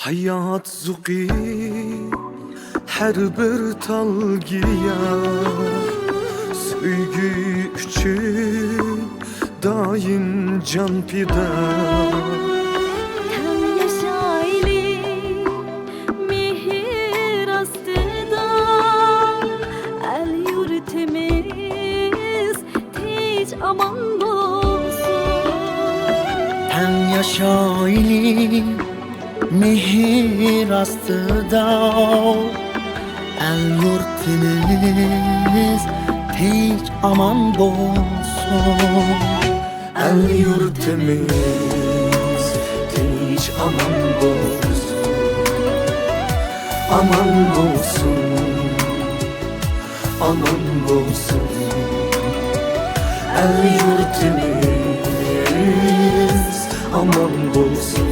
Hayat zuqi her bir talgiya Söygü üçün daim can pida Hem yaşaylı mihir astıda El yurtimiz tez aman olsun Hem yaşaylı mihir astıda El yurtimiz tez aman bolsun El yurtimiz tez aman bolsun Aman bolsun Aman bolsun El yurtimiz aman bolsun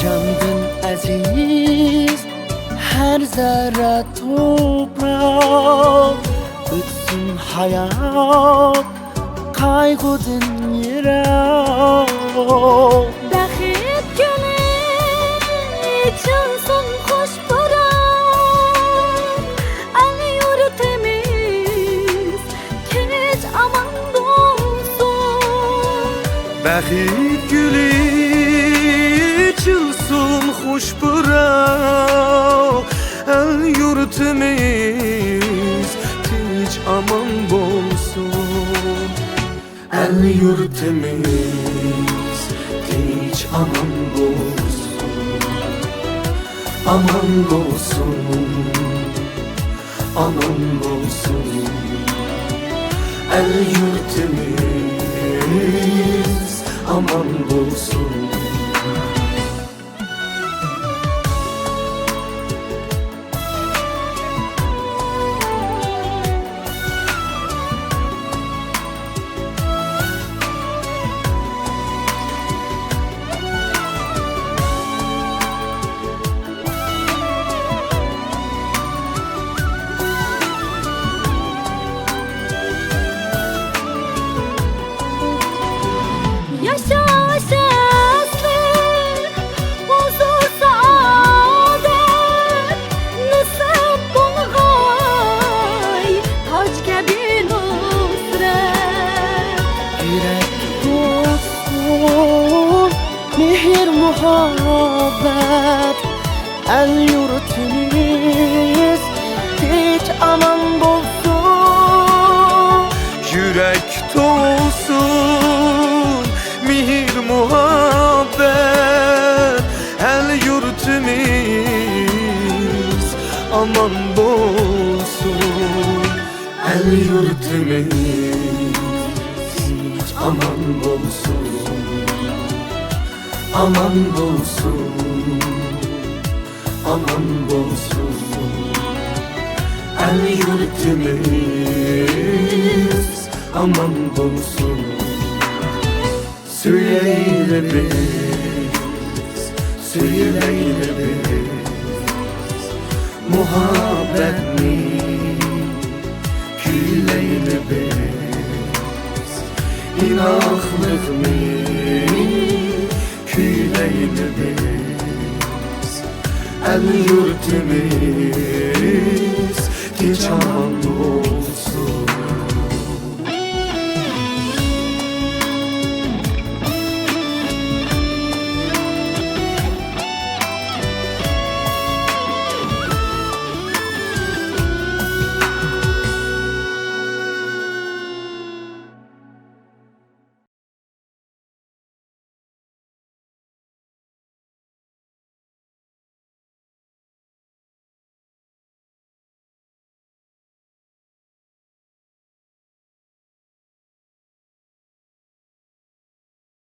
Candan aziz her zerre toprak Ötsün hayat kaygıdın yere Bəxit günü çalsın xoş baran El yurtimiz tez aman olsun Bəxit gülü çılsın xoş bırak El yurtimiz tez aman bolsun El yurtimiz tez aman bolsun Aman bolsun Aman bolsun El yurtimiz aman bolsun Yaşa şəsli huzur saadet Nısıb bulğay tac kəbi nusret Yürek olsun mihir muhabbet El yurtimiz hiç aman bolsun Yürek dolsun mihir muhabbet El yurtimiz aman bolsun El yurtimiz hiç aman bolsun Aman bolsun Aman bolsun El yurtimiz aman bolsun Söyleyle biz, söyleyle biz Muhabbet mi, küleyle biz İnaklık mi, küleyle biz El yurtimiz hiç aman